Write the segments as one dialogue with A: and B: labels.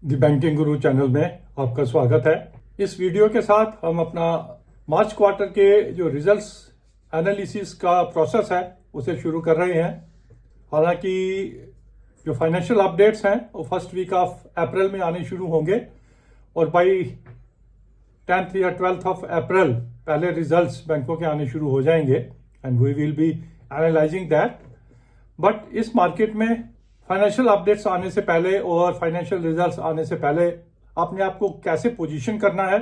A: The banking Guru channel में आपका स्वागत है। इस वीडियो के साथ हम अपना मार्च क्वार्टर के जो रिजल्ट्स एनालिसिस का प्रोसेस है उसे शुरू कर रहे हैं। हालांकि जो फाइनेंशियल अपडेट्स हैं वो फर्स्ट वीक ऑफ अप्रैल में आने शुरू होंगे और बाई 10th या 12th ऑफ अप्रैल पहले रिजल्ट्स बैंकों के आने शुरू हो जाएंगे and we will be analysing that. But इस मार्केट में फाइनेंशियल अपडेट्स आने से पहले और फाइनेंशियल रिजल्ट्स आने से पहले अपने आप को कैसे पोजीशन करना है,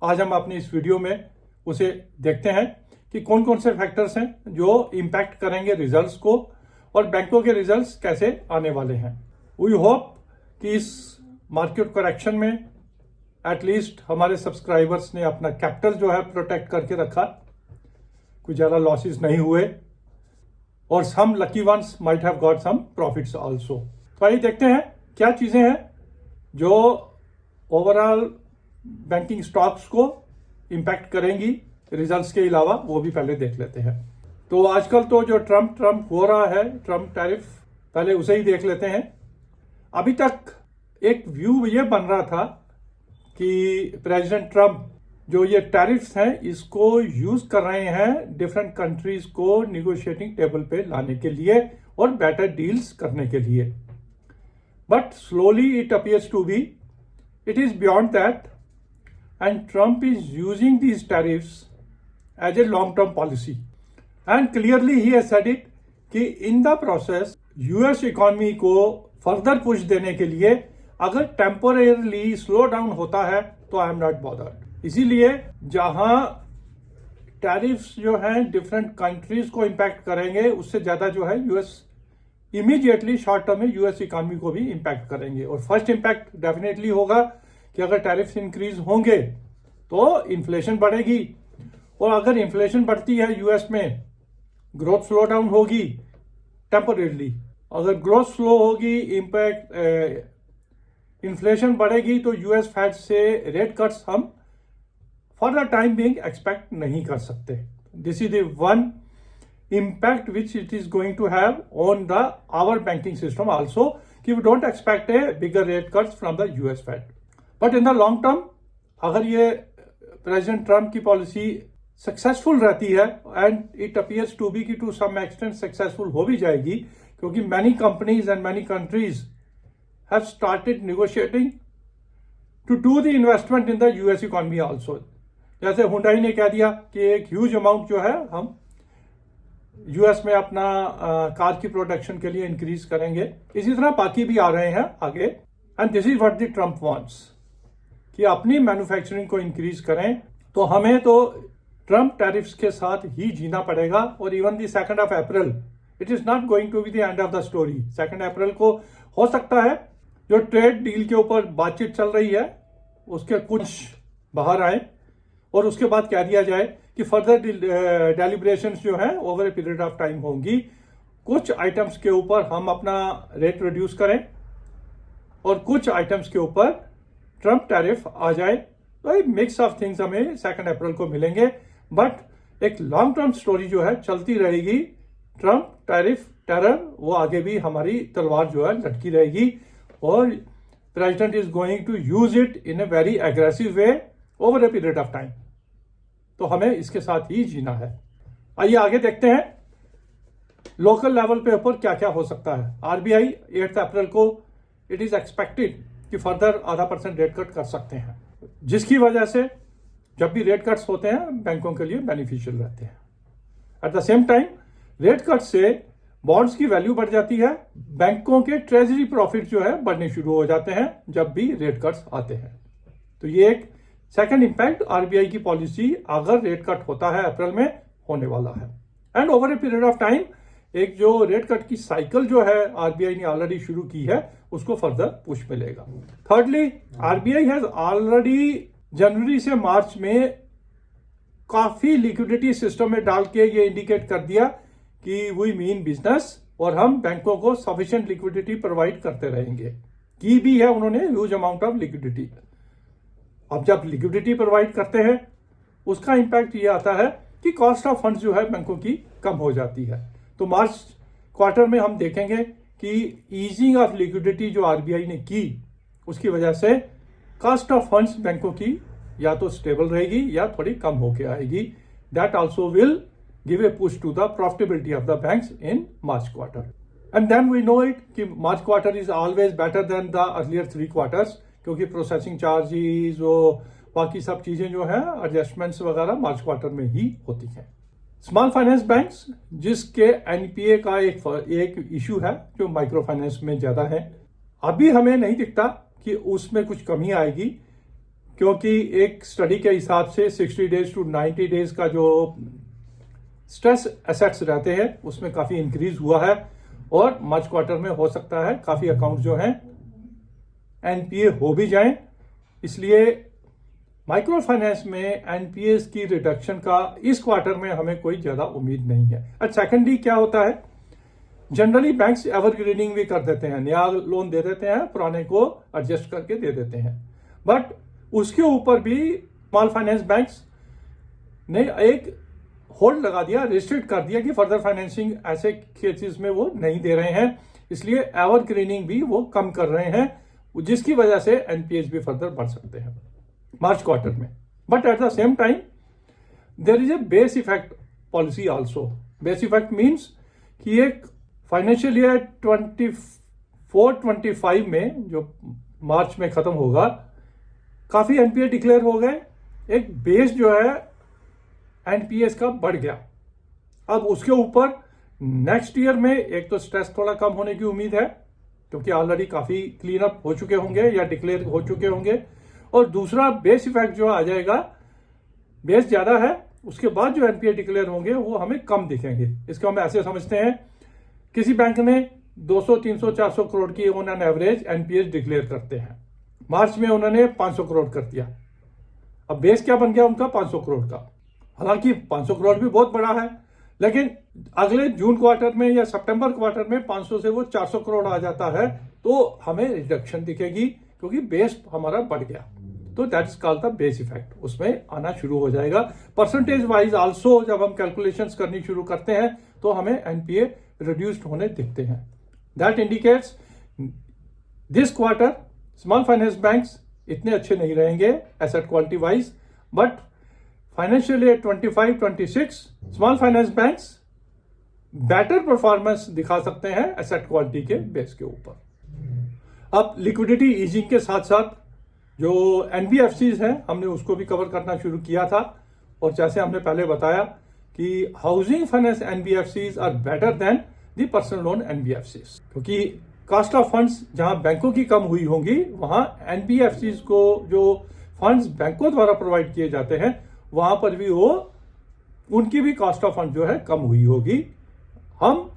A: आज हम अपनी इस वीडियो में उसे देखते हैं कि कौन कौन से फैक्टर्स हैं जो इम्पैक्ट करेंगे रिजल्ट्स को और बैंकों के रिजल्ट्स कैसे आने वाले हैं। वी होप कि इस मार्केट करेक्शन में एटलीस्ट हमारे सब्सक्राइबर्स ने अपना कैपिटल जो है प्रोटेक्ट करके रखा, कोई ज़्यादा लॉसेस नहीं हुए और some lucky ones might have got some profits also. तो आइए देखते हैं क्या चीज़ें हैं जो ओवरऑल बैंकिंग स्टॉक्स को इम्पैक्ट करेंगी रिजल्ट्स के अलावा, वो भी पहले देख लेते हैं। तो आजकल तो जो ट्रम्प हो रहा है, ट्रम्प टैरिफ, पहले उसे ही देख लेते हैं। अभी तक एक व्यू ये बन रहा था कि प्रेसिडेंट ट्रम्प जो ये टैरिफ्स हैं इसको यूज कर रहे हैं डिफरेंट कंट्रीज को निगोशिएटिंग टेबल पे लाने के लिए और बेटर डील्स करने के लिए। But slowly it appears to be it is beyond that and Trump is using these tariffs as a long term policy and clearly he has said it कि in the process US economy को further push देने के लिए अगर टेम्पोरेरली slow down होता है तो I am not bothered. इसीलिए जहां टैरिफ्स जो हैं डिफरेंट कंट्रीज को इंपैक्ट करेंगे उससे ज्यादा जो है यूएस इमीडिएटली शॉर्ट टर्म में यूएस इकोनॉमी को भी इंपैक्ट करेंगे। और फर्स्ट इंपैक्ट डेफिनेटली होगा कि अगर टैरिफ्स इंक्रीज होंगे तो इन्फ्लेशन बढ़ेगी और अगर इन्फ्लेशन बढ़ती है यूएस में ग्रोथ स्लो डाउन होगी टेम्पोरेरली। अगर ग्रोथ स्लो होगी, इंपैक्ट इन्फ्लेशन बढ़ेगी तो यूएस फेड से रेट कट्स हम for the time being expect नहीं कर सकते। This is the one impact which it is going to have on the our banking system also कि we don't expect a bigger rate cuts from the US Fed. But in the long term अगर ये president Trump की policy successful रहती है and it appears to B कि to some extent successful हो भी जाएगी, क्योंकि many companies and many countries have started negotiating to do the investment in the US economy also। जैसे हुंडई ने कह दिया कि एक ह्यूज अमाउंट जो है हम यूएस में अपना कार की प्रोडक्शन के लिए इंक्रीज करेंगे। इसी तरह बाकी भी आ रहे हैं आगे and this is what the Trump wants कि अपनी मैन्युफैक्चरिंग को इंक्रीज करें। तो हमें तो ट्रम्प टैरिफ्स के साथ ही जीना पड़ेगा और even the 2nd of April it is not going to be the end of the story. 2nd अप्रैल को हो सकता है जो ट्रेड डील के ऊपर बातचीत चल रही है उसके कुछ बाहर आए और उसके बाद कह दिया जाए कि फर्दर डेलिब्रेशंस जो है over a period of time होंगी। कुछ आइटम्स के ऊपर हम अपना रेट रिड्यूस करें और कुछ आइटम्स के ऊपर ट्रम्प टैरिफ आ जाए। तो एक मिक्स ऑफ थिंग्स हमें 2nd अप्रैल को मिलेंगे। बट एक लॉन्ग टर्म स्टोरी जो है चलती रहेगी। ट्रम्प टैरिफ टेरर वो आगे भी हमारी तलवार जो है लटकी रहेगी और president is going to use it in a very aggressive way over a period of time. तो हमें इसके साथ ही जीना है। आइए आगे देखते हैं लोकल लेवल पे ऊपर क्या क्या हो सकता है। आरबीआई 8 अप्रैल को इट इज एक्सपेक्टेड कि फर्दर 0.5% रेट कट कर सकते हैं, जिसकी वजह से जब भी रेट कट्स होते हैं बैंकों के लिए बेनिफिशियल रहते हैं। Eight the same time rate cut से बॉन्ड्स की वैल्यू बढ़ जाती है, बैंकों के ट्रेजरी प्रॉफिट जो है बढ़ने शुरू हो जाते हैं जब भी रेट कट्स आते हैं। तो ये एक सेकंड इंपैक्ट आरबीआई की पॉलिसी अगर रेट कट होता है अप्रैल में होने वाला है। And over a period of time एक जो रेट कट की साइकिल जो है आरबीआई ने ऑलरेडी शुरू की है उसको फर्दर पुश मिलेगा। थर्डली आरबीआई हैज ऑलरेडी जनवरी से मार्च में काफी लिक्विडिटी सिस्टम में डाल के ये इंडिकेट कर दिया कि वी मीन बिजनेस और हम बैंकों को सफिशिएंट लिक्विडिटी प्रोवाइड करते रहेंगे। की भी है उन्होंने ह्यूज अमाउंट ऑफ लिक्विडिटी। अब जब लिक्विडिटी प्रोवाइड करते हैं उसका इंपैक्ट ये आता है कि कॉस्ट ऑफ फंड्स जो है बैंकों की कम हो जाती है। तो मार्च क्वार्टर में हम देखेंगे कि ईजिंग ऑफ लिक्विडिटी जो आरबीआई ने की उसकी वजह से कॉस्ट ऑफ फंड्स बैंकों की या तो स्टेबल रहेगी या थोड़ी कम होके आएगी. That also will give a push to the profitability of the banks in March quarter. And then we know it कि March quarter is always better than the earlier 3 quarters, क्योंकि प्रोसेसिंग चार्जेस और बाकी सब चीजें जो है adjustments वगैरह मार्च quarter में ही होती हैं. स्मॉल फाइनेंस बैंक्स जिसके एनपीए का एक इशू है जो माइक्रो फाइनेंस में ज्यादा है, अभी हमें नहीं दिखता कि उसमें कुछ कमी आएगी, क्योंकि एक स्टडी के हिसाब से 60 डेज टू 90 डेज का जो स्ट्रेस एसेट्स रहते हैं उसमें काफी इंक्रीज हुआ है, और मार्च क्वार्टर में हो सकता है काफी अकाउंट जो हैं एनपीए हो भी जाएं. इसलिए माइक्रो फाइनेंस में एनपीएस की रिडक्शन का इस क्वार्टर में हमें कोई ज्यादा उम्मीद नहीं है. और सेकेंडली क्या होता है, जनरली बैंक्स एवरग्रीनिंग भी कर देते हैं, नया लोन दे देते हैं, पुराने को एडजस्ट करके दे देते हैं. बट उसके ऊपर भी स्मॉल फाइनेंस बैंक्स ने एक होल्ड लगा दिया, रिस्ट्रिक्ट कर दिया कि फर्दर फाइनेंसिंग ऐसे केसेस में वो नहीं दे रहे हैं. इसलिए एवरग्रीनिंग भी वो कम कर रहे हैं, जिसकी वजह से एनपीएस भी फर्दर बढ़ सकते हैं मार्च क्वार्टर में. But at the same time there is a base effect policy also. Base effect means कि एक फाइनेंशियल ईयर 24-25 में जो मार्च में खत्म होगा, काफी एनपीए डिक्लेयर हो गए, एक बेस जो है एनपीएस का बढ़ गया. अब उसके ऊपर नेक्स्ट ईयर में एक तो स्ट्रेस थोड़ा कम होने की उम्मीद है, क्योंकि ऑलरेडी काफी क्लीन अप हो चुके होंगे या डिक्लेयर हो चुके होंगे, और दूसरा बेस इफेक्ट जो आ जाएगा, बेस ज्यादा है, उसके बाद जो एनपीए डिक्लेयर होंगे वो हमें कम दिखेंगे. इसको हम ऐसे समझते हैं, किसी बैंक ने 200, 300, 400 करोड़ की on an average NPS declare करते हैं. मार्च में उन्होंने 500 करोड़ कर दिया. अब बेस क्या बन गया उनका? 500 करोड़ का. हालांकि 500 करोड़ भी बहुत बड़ा है, लेकिन अगले जून क्वार्टर में या सितंबर क्वार्टर में 500 से वो 400 करोड़ आ जाता है, तो हमें रिडक्शन दिखेगी, क्योंकि बेस हमारा बढ़ गया. तो that is called the base effect. उसमें आना शुरू हो जाएगा. परसेंटेज वाइज आल्सो जब हम कैलकुलेशंस करनी शुरू करते हैं तो हमें एनपीए रिड्यूस्ड होने दिखते हैं. That indicates this quarter small finance banks इतने अच्छे नहीं रहेंगे asset quality wise, but financial year 25-26 small finance banks better performance दिखा सकते हैं एसेट क्वालिटी के बेस के ऊपर. अब लिक्विडिटी ईजिंग के साथ साथ जो एनबीएफसीज हैं हमने उसको भी कवर करना शुरू किया था, और जैसे हमने पहले बताया कि housing finance NBFCs are better than the personal loan NBFCs, क्योंकि कॉस्ट ऑफ फंड्स जहां बैंकों की कम हुई होंगी, वहां एनबीएफसीज को जो फंड्स बैंकों द्वारा प्रोवाइड किए जाते हैं वहां पर भी वो उनकी भी कॉस्ट ऑफ फंड जो है कम हुई होगी. हम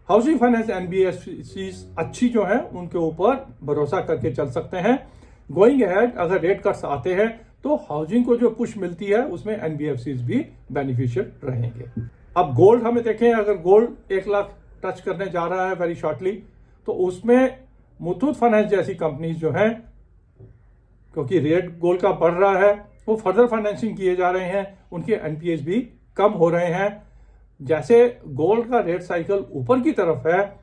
A: हाउसिंग फाइनेंस एनबीएफसीज अच्छी जो है उनके ऊपर भरोसा करके चल सकते हैं. गोइंग अहेड अगर रेट कट्स आते हैं तो हाउसिंग को जो पुश मिलती है उसमें एनबीएफसीज भी बेनिफिशियल रहेंगे. अब गोल्ड हमें देखें, अगर गोल्ड 1 लाख टच करने जा रहा है वेरी शॉर्टली, तो उसमें मुथूट फाइनेंस जैसी कंपनीज जो हैं, क्योंकि रेट गोल्ड का बढ़ रहा है, वो फर्दर फाइनेंसिंग किए जा रहे हैं, उनके एनपीएस भी कम हो रहे हैं. जैसे गोल्ड का रेट साइकिल ऊपर की तरफ है,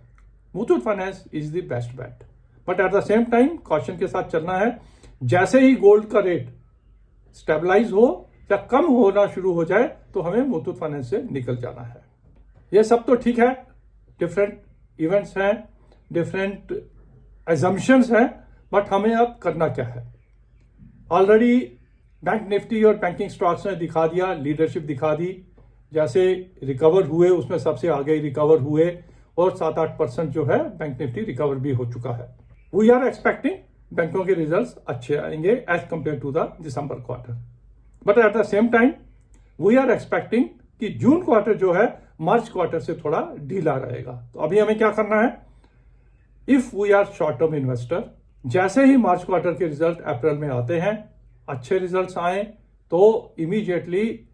A: Muthoot finance is the best bet. But at the same time caution के साथ चलना है. जैसे ही गोल्ड का रेट स्टेबलाइज हो या कम होना शुरू हो जाए तो हमें मुथूट फाइनेंस से निकल जाना है. ये सब तो ठीक है, डिफरेंट इवेंट्स हैं, डिफरेंट एजम्पशंस हैं, बट हमें अब करना क्या है? ऑलरेडी बैंक निफ्टी और बैंकिंग स्टॉक्स ने दिखा दिया, लीडरशिप दिखा दी. जैसे रिकवर हुए उसमें सबसे आगे रिकवर हुए, और 7-8% जो है बैंक निफ्टी रिकवर भी हो चुका है. वी आर एक्सपेक्टिंग बैंकों के रिजल्ट्स अच्छे आएंगे as compare to the December quarter. But at the same time we are expecting कि जून क्वार्टर जो है मार्च क्वार्टर से थोड़ा ढीला रहेगा. तो अभी हमें क्या करना है? If we are short term investor, जैसे ही मार्च क्वार्टर के रिजल्ट अप्रैल में आते हैं, अच्छे रिजल्ट्स आए तो इमीडिएटली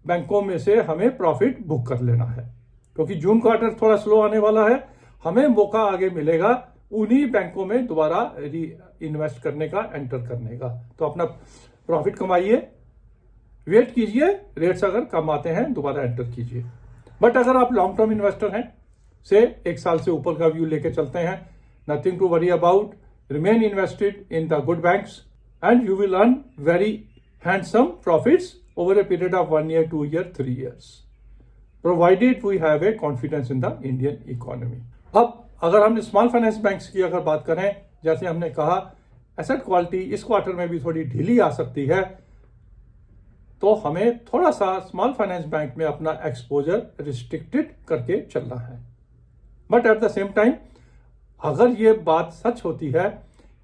A: बैंकों में से हमें प्रॉफिट बुक कर लेना है, क्योंकि जून क्वार्टर थोड़ा स्लो आने वाला है. हमें मौका आगे मिलेगा उन्हीं बैंकों में दोबारा इन्वेस्ट करने का, एंटर करने का. तो अपना प्रॉफिट कमाइए, वेट कीजिए, रेट्स अगर कम आते हैं दोबारा एंटर कीजिए. बट अगर आप लॉन्ग टर्म इन्वेस्टर हैं, से 1 साल से ऊपर का व्यू लेके चलते हैं, nothing to worry about. remain invested in the good banks, and you will earn very handsome profits over a period of 1 year, 2 year, 3 years, provided we have a confidence in the Indian economy. अब अगर हमने small finance banks की अगर बात करें, जैसे हमने कहा एसेट क्वालिटी इस क्वार्टर में भी थोड़ी ढीली आ सकती है, तो हमें थोड़ा सा स्मॉल फाइनेंस बैंक में अपना एक्सपोजर रिस्ट्रिक्टेड करके चलना है. But at the same time अगर ये बात सच होती है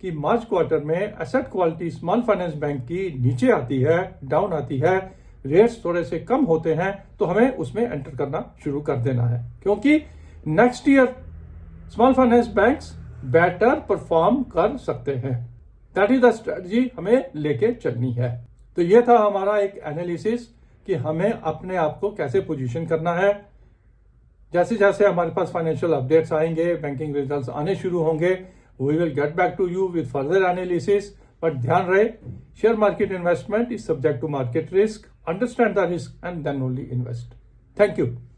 A: कि मार्च क्वार्टर में asset quality small finance bank की नीचे आती है, डाउन आती है, रेट्स थोड़े से कम होते हैं, तो हमें उसमें एंटर करना शुरू कर देना है, क्योंकि next year small finance banks better perform कर सकते हैं. दैट इज द स्ट्रेटजी हमें लेके चलनी है. तो ये था हमारा एक एनालिसिस कि हमें अपने आप को कैसे पोजीशन करना है. जैसे जैसे हमारे पास फाइनेंशियल अपडेट्स आएंगे, बैंकिंग रिजल्ट्स आने शुरू होंगे, we will get back to you with further analysis. But ध्यान रहे, share market investment is subject to market risk. Understand the risk and then only invest. Thank you.